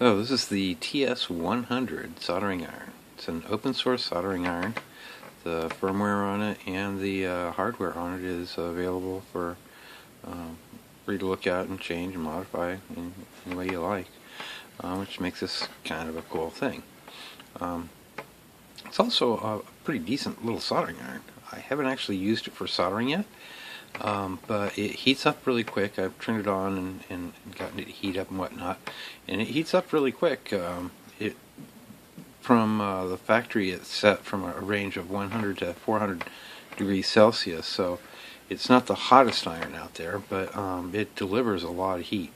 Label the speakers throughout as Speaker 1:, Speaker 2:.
Speaker 1: So this is the TS-100 soldering iron. It's an open source soldering iron. The firmware on it and the hardware on it is available for you to look at and change and modify in any way you like, which makes this kind of a cool thing. It's also a pretty decent little soldering iron. I haven't actually used it for soldering yet, but it heats up really quick. I've turned it on and gotten it to heat up and whatnot, and it heats up really quick. From the factory, it's set from a range of 100 to 400 degrees Celsius, so it's not the hottest iron out there, but it delivers a lot of heat.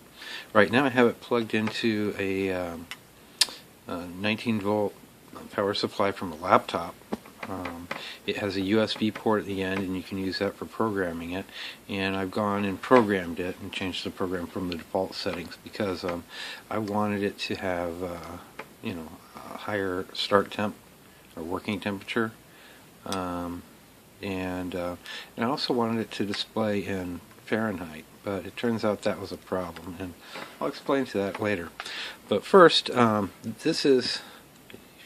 Speaker 1: Right now I have it plugged into a 19 volt power supply from a laptop. It has a USB port at the end, and you can use that for programming it. And I've gone and programmed it and changed the program from the default settings because I wanted it to have a higher start temp or working temperature, and I also wanted it to display in Fahrenheit, but it turns out that was a problem, and I'll explain to that later. But first, this is,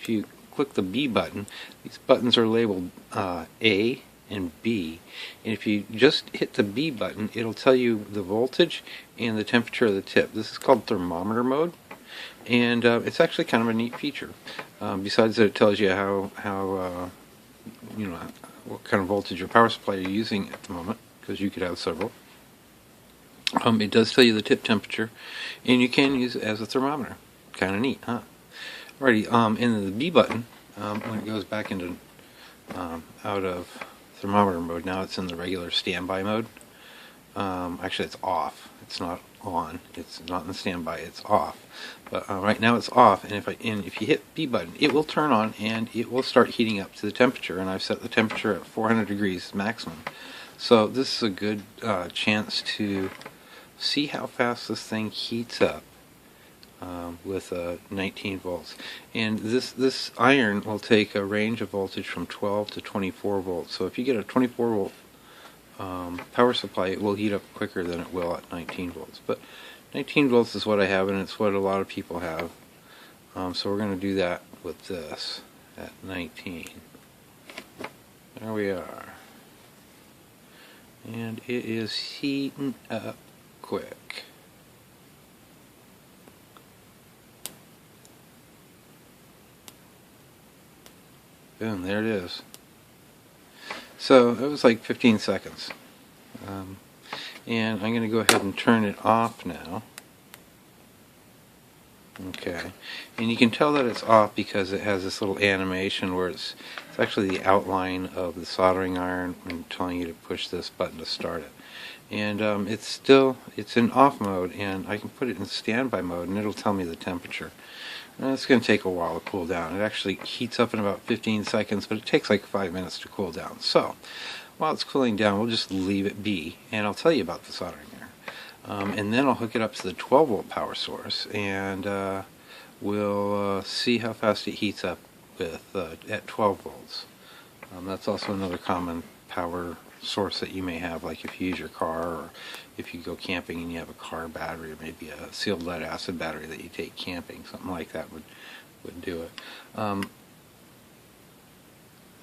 Speaker 1: if you click the B button, these buttons are labeled A and B, and if you just hit the B button, it'll tell you the voltage and the temperature of the tip. This is called thermometer mode, and it's actually kind of a neat feature. Besides that, it tells you how what kind of voltage your power supply you're using at the moment, because you could have several. It does tell you the tip temperature, and you can use it as a thermometer. Kind of neat, huh? Alrighty, in the B button, when it goes back into out of thermometer mode, now it's in the regular standby mode. Actually, it's off. It's not on. It's not in standby. It's off. But right now it's off. And if you hit B button, it will turn on and it will start heating up to the temperature. And I've set the temperature at 400 degrees maximum. So this is a good chance to see how fast this thing heats up with 19 volts. And this iron will take a range of voltage from 12 to 24 volts. So if you get a 24 volt power supply, it will heat up quicker than it will at 19 volts. But 19 volts is what I have, and it's what a lot of people have. So we're going to do that with this at 19. There we are. And it is heating up quick. Boom, there it is. So it was like 15 seconds. And I'm going to go ahead and turn it off now. Okay. And you can tell that it's off because it has this little animation where it's actually the outline of the soldering iron and telling you to push this button to start it. And it's in off mode, and I can put it in standby mode and it'll tell me the temperature. And it's going to take a while to cool down. It actually heats up in about 15 seconds, but it takes like 5 minutes to cool down. So while it's cooling down, we'll just leave it be, and I'll tell you about the soldering iron. And then I'll hook it up to the 12 volt power source, and we'll see how fast it heats up with at 12 volts. That's also another common power source that you may have, like if you use your car, or if you go camping and you have a car battery, or maybe a sealed lead acid battery that you take camping. Something like that would do it.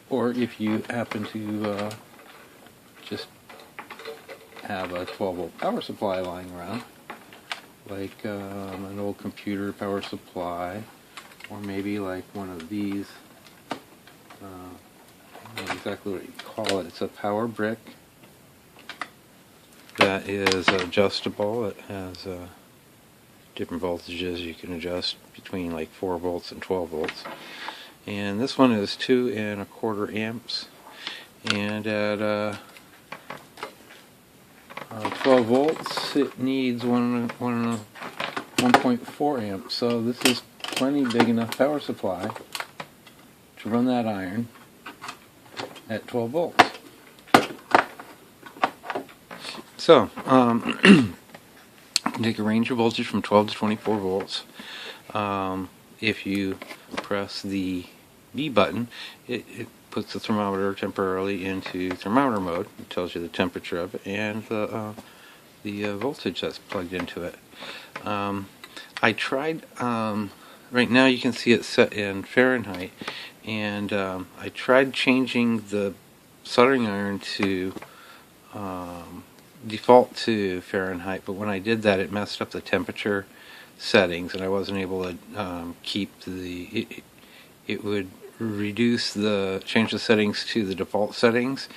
Speaker 1: Or if you happen to just have a 12 volt power supply lying around, like an old computer power supply, or maybe like one of these. I don't know exactly what you call it. It's a power brick that is adjustable. It has different voltages you can adjust between like 4 volts and 12 volts. And this one is 2 1/4 amps. And at 12 volts, it needs 1.4 amps. So this is plenty big enough power supply to run that iron at 12 volts. So, take a range of voltage from 12 to 24 volts. If you press the B button, it puts the thermometer temporarily into thermometer mode. It tells you the temperature of it and the voltage that's plugged into it. I tried, right now you can see it set in Fahrenheit, and I tried changing the soldering iron to default to Fahrenheit, but when I did that it messed up the temperature settings, and I wasn't able to keep it would change the settings to the default settings,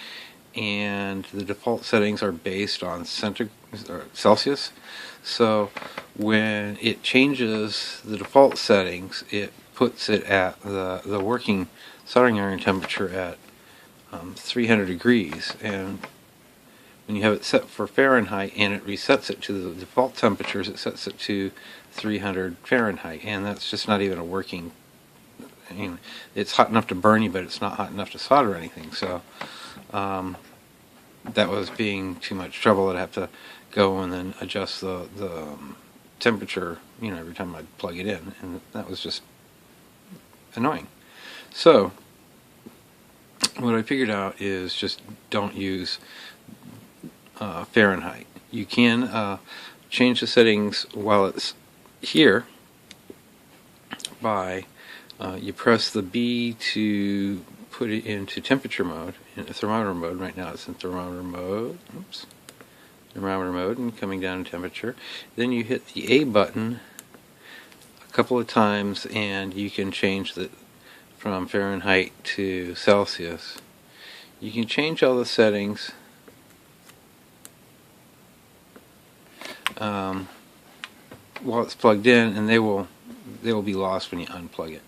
Speaker 1: and the default settings are based on Celsius. So when it changes the default settings, it puts it at the working soldering iron temperature at 300 degrees, and when you have it set for Fahrenheit and it resets it to the default temperatures, it sets it to 300 Fahrenheit, and that's just not even a working. I mean, it's hot enough to burn you, but it's not hot enough to solder anything. So that was being too much trouble. I'd have to go and then adjust the temperature, every time I'd plug it in, and that was just annoying. So what I figured out is just don't use Fahrenheit. You can change the settings while it's here by you press the B to put it into temperature mode, in thermometer mode. Right now it's in thermometer mode. Oops. Thermometer mode, and coming down in temperature. Then you hit the A button a couple of times, and you can change it from Fahrenheit to Celsius. You can change all the settings while it's plugged in, and they will be lost when you unplug it.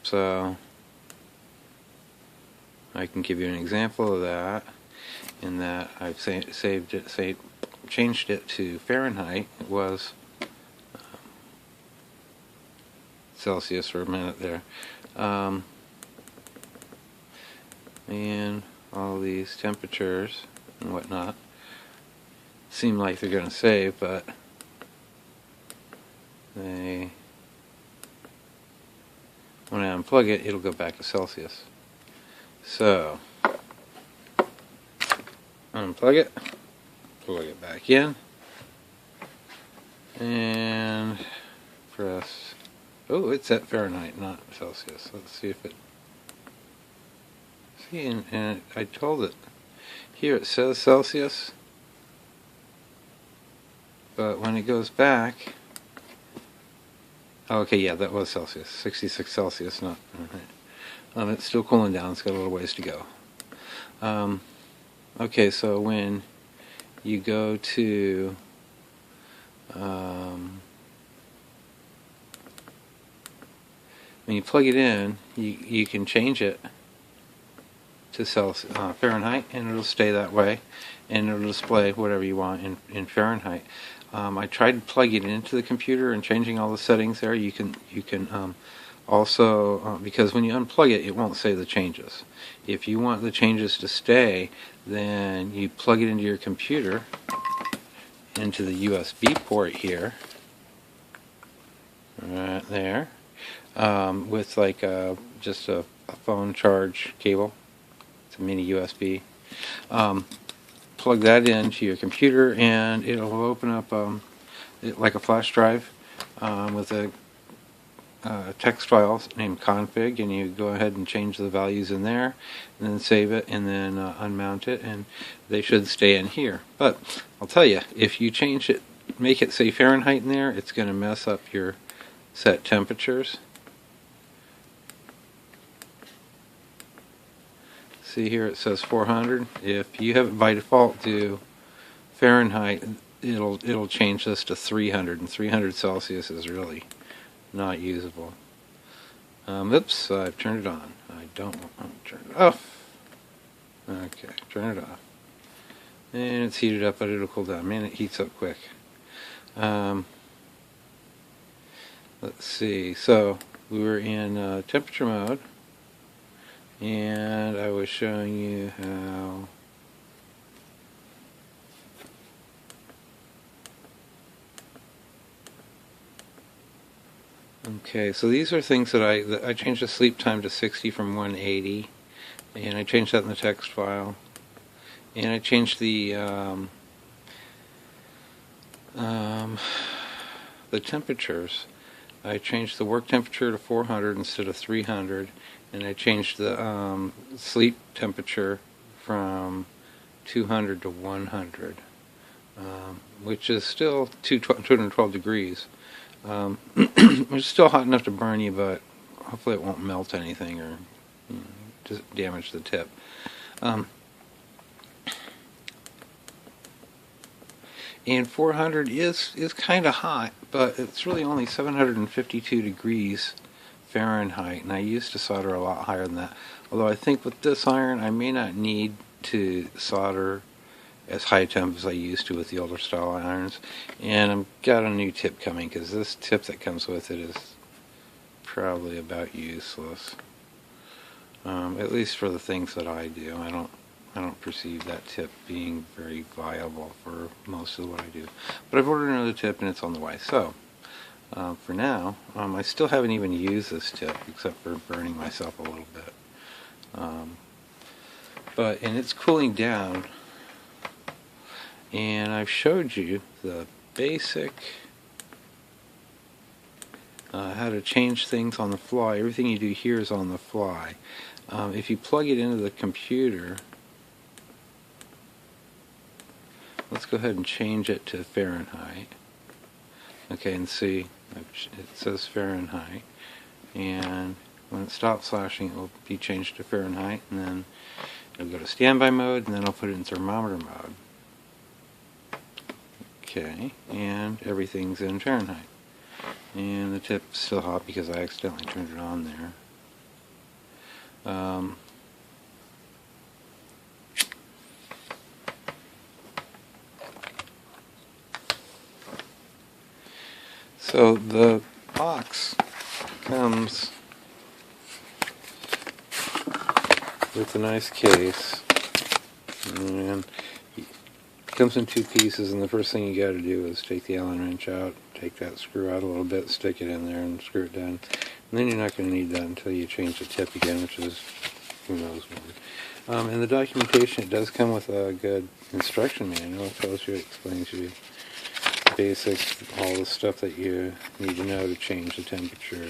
Speaker 1: So I can give you an example of that, in that I've changed it to Fahrenheit. It was Celsius for a minute there, and all these temperatures and whatnot seem like they're going to save, but when I unplug it, it'll go back to Celsius. So unplug it, plug it back in, and press. Oh, it's at Fahrenheit, not Celsius. Let's see if it. See, and I told it. Here it says Celsius, but when it goes back. Oh, okay, yeah, that was Celsius. 66 Celsius, not. It's still cooling down. It's got a little ways to go. Okay, so when you go to when you plug it in, you can change it to Fahrenheit, and it'll stay that way, and it'll display whatever you want in Fahrenheit. I tried plugging it into the computer and changing all the settings there. You can also, because when you unplug it, it won't save the changes. If you want the changes to stay, then you plug it into your computer, into the USB port here, right there, with like just a phone charge cable. It's a mini USB. Plug that into your computer, and it'll open up like a flash drive with a text file named config, and you go ahead and change the values in there, and then save it, and then unmount it, and they should stay in here. But I'll tell you, if you change it, make it say Fahrenheit in there, it's going to mess up your set temperatures. See here, it says 400. If you have it by default to Fahrenheit, it'll change this to 300, and 300 Celsius is really not usable. Oops, I've turned it on. I don't want to turn it off. Okay, turn it off. And it's heated up, but it'll cool down. Man, it heats up quick. Let's see. So we were in temperature mode, and I was showing you how okay, so these are things that I changed the sleep time to 60 from 180, and I changed that in the text file, and I changed the the temperatures. I changed the work temperature to 400 instead of 300, and I changed the sleep temperature from 200 to 100, which is still 212 degrees. It's still hot enough to burn you, but hopefully it won't melt anything or just damage the tip. And 400 is kind of hot, but it's really only 752 degrees Fahrenheit, and I used to solder a lot higher than that. Although I think with this iron I may not need to solder as high temp as I used to with the older style irons. And I've got a new tip coming, because this tip that comes with it is probably about useless. At least for the things that I do. I don't perceive that tip being very viable for most of what I do. But I've ordered another tip and it's on the way. So, for now, I still haven't even used this tip except for burning myself a little bit. And it's cooling down. And I've showed you the basic how to change things on the fly. Everything you do here is on the fly. If you plug it into the computer, let's go ahead and change it to Fahrenheit. Okay, and see, it says Fahrenheit. And when it stops flashing, it will be changed to Fahrenheit, and then it'll go to standby mode, and then I'll put it in thermometer mode. Okay, and everything's in Fahrenheit. And the tip's still hot because I accidentally turned it on there. So the box comes with a nice case, and it comes in two pieces, and the first thing you got to do is take the Allen wrench out, take that screw out a little bit, stick it in there and screw it down. And then you're not going to need that until you change the tip again, which is who knows when. In the documentation, it does come with a good instruction manual. It tells you, it explains you basics, all the stuff that you need to know to change the temperature,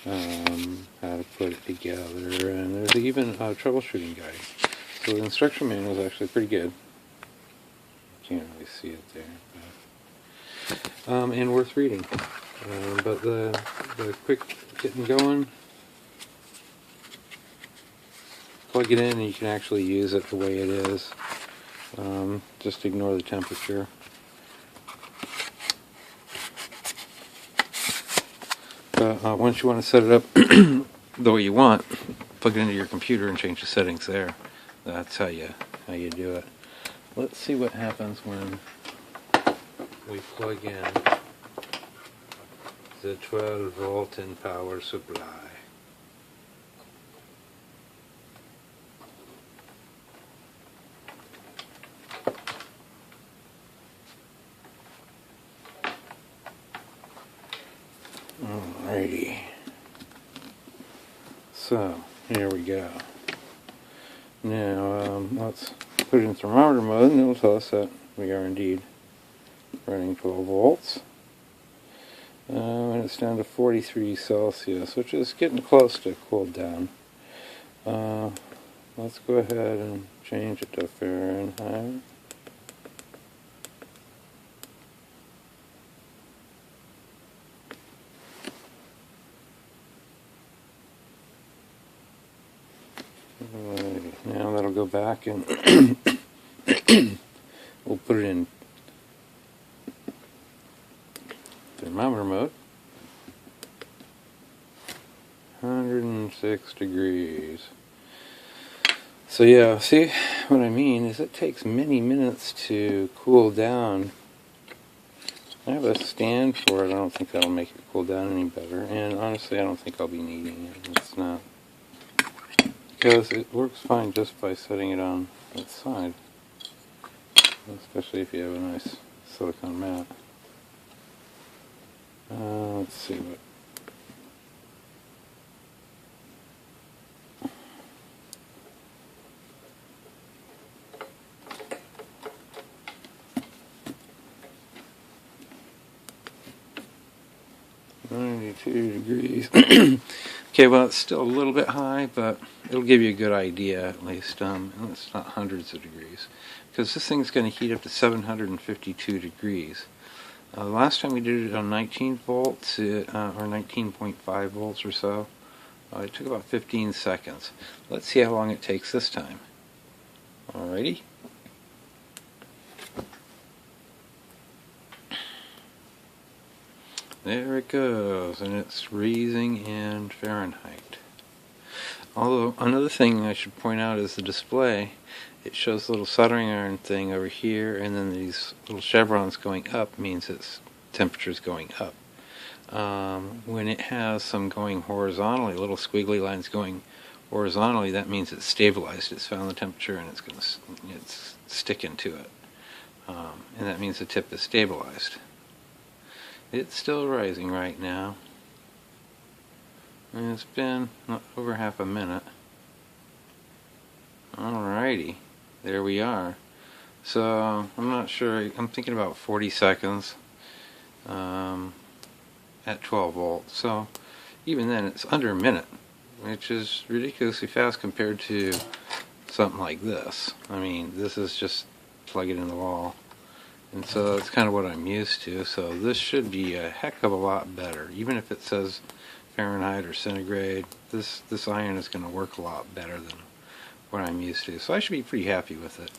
Speaker 1: and how to put it together, and there's even a troubleshooting guide. So the instruction manual is actually pretty good. You can't really see it there, and worth reading. But the quick getting going, plug it in and you can actually use it the way it is. Just ignore the temperature. But once you want to set it up the way you want, plug it into your computer and change the settings there. That's how you do it. Let's see what happens when we plug in the 12-volt in power supply. Alrighty. So, here we go. Now, let's put it in thermometer mode, and it'll tell us that we are indeed running 12 volts. And it's down to 43 Celsius, which is getting close to cooled down. Let's go ahead and change it to Fahrenheit. Now that'll go back and we'll put it in thermometer mode. 106 degrees. So yeah, see what I mean is it takes many minutes to cool down. I have a stand for it. I don't think that'll make it cool down any better, and honestly I don't think I'll be needing it. It's not, because it works fine just by setting it on its side, especially if you have a nice silicone mat. Let's see what. 92 degrees. Okay, well, it's still a little bit high, but it'll give you a good idea at least. It's not hundreds of degrees, because this thing's going to heat up to 752 degrees. The last time we did it on 19 volts, or 19.5 volts or so, it took about 15 seconds. Let's see how long it takes this time. Alrighty. There it goes, and it's raising in Fahrenheit. Although, another thing I should point out is the display. It shows the little soldering iron thing over here, and then these little chevrons going up means its temperature is going up. When it has some going horizontally, little squiggly lines going horizontally, that means it's stabilized. It's found the temperature, and it's sticking to it. And that means the tip is stabilized. It's still rising right now. And it's been over half a minute. Alrighty, there we are. So, I'm not sure, I'm thinking about 40 seconds at 12 volts. So, even then it's under a minute, which is ridiculously fast compared to something like this. I mean, this is just plug it in the wall. And so it's kind of what I'm used to. So this should be a heck of a lot better. Even if it says Fahrenheit or centigrade, this iron is going to work a lot better than what I'm used to. So I should be pretty happy with it,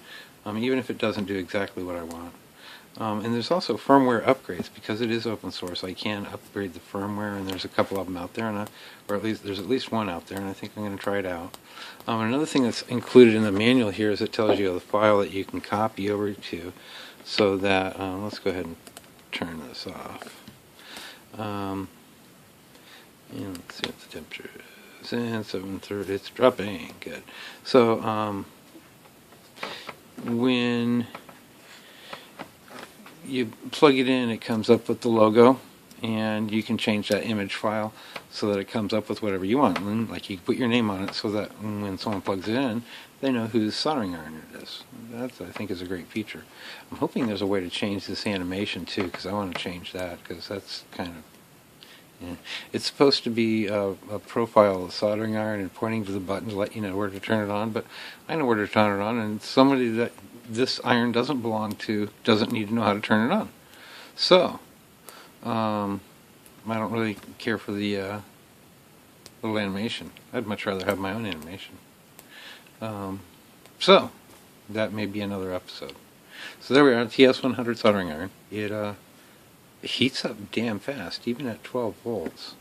Speaker 1: even if it doesn't do exactly what I want. And there's also firmware upgrades. Because it is open source, I can upgrade the firmware, and there's a couple of them out there, or there's at least one out there, and I think I'm going to try it out. Another thing that's included in the manual here is it tells you the file that you can copy over to, so that, let's go ahead and turn this off. And let's see what the temperature is. And 730, it's dropping, good. So, when you plug it in, it comes up with the logo, and you can change that image file so that it comes up with whatever you want. And like, you put your name on it so that when someone plugs it in, they know whose soldering iron it is. That, I think, is a great feature. I'm hoping there's a way to change this animation too, because I want to change that, because that's kind of, yeah. It's supposed to be a profile of the soldering iron and pointing to the button to let you know where to turn it on, but I know where to turn it on, and somebody that this iron doesn't belong to doesn't need to know how to turn it on. So, I don't really care for the little animation. I'd much rather have my own animation. So, that may be another episode. So there we are, TS-100 soldering iron. It heats up damn fast, even at 12 volts.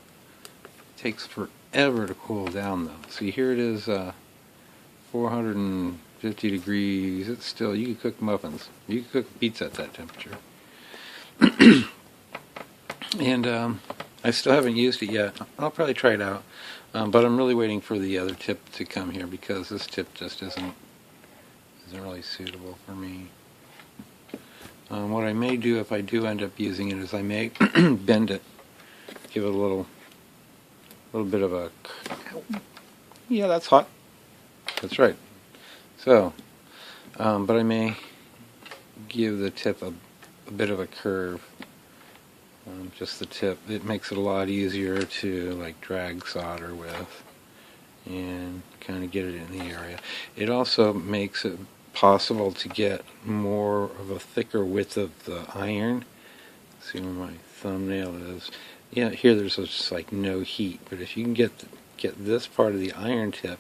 Speaker 1: It takes forever to cool down, though. See, here it is, 450 degrees. It's still, you could cook muffins. You could cook pizza at that temperature. And I still haven't used it yet. I'll probably try it out. But I'm really waiting for the other tip to come here, because this tip just isn't really suitable for me. What I may do if I do end up using it is I may bend it, give it a little bit of a, yeah, that's hot. That's right. So, but I may give the tip a bit of a curve. Just the tip. It makes it a lot easier to like drag solder with and kind of get it in the area. It also makes it possible to get more of a thicker width of the iron. See where my thumbnail is. Yeah, here there's just like no heat, but if you can get this part of the iron tip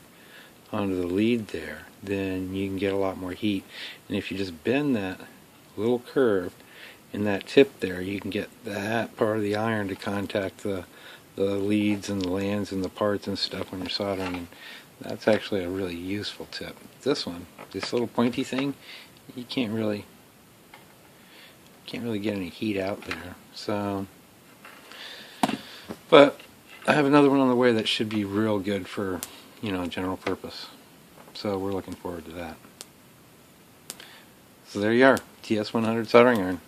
Speaker 1: onto the lead there, then you can get a lot more heat. And if you just bend that little curve in that tip there, you can get that part of the iron to contact the leads and the lands and the parts and stuff when you're soldering, and that's actually a really useful tip. This one, this little pointy thing, you can't really get any heat out there. So, but I have another one on the way that should be real good for, general purpose. So we're looking forward to that. So there you are, TS-100 soldering iron.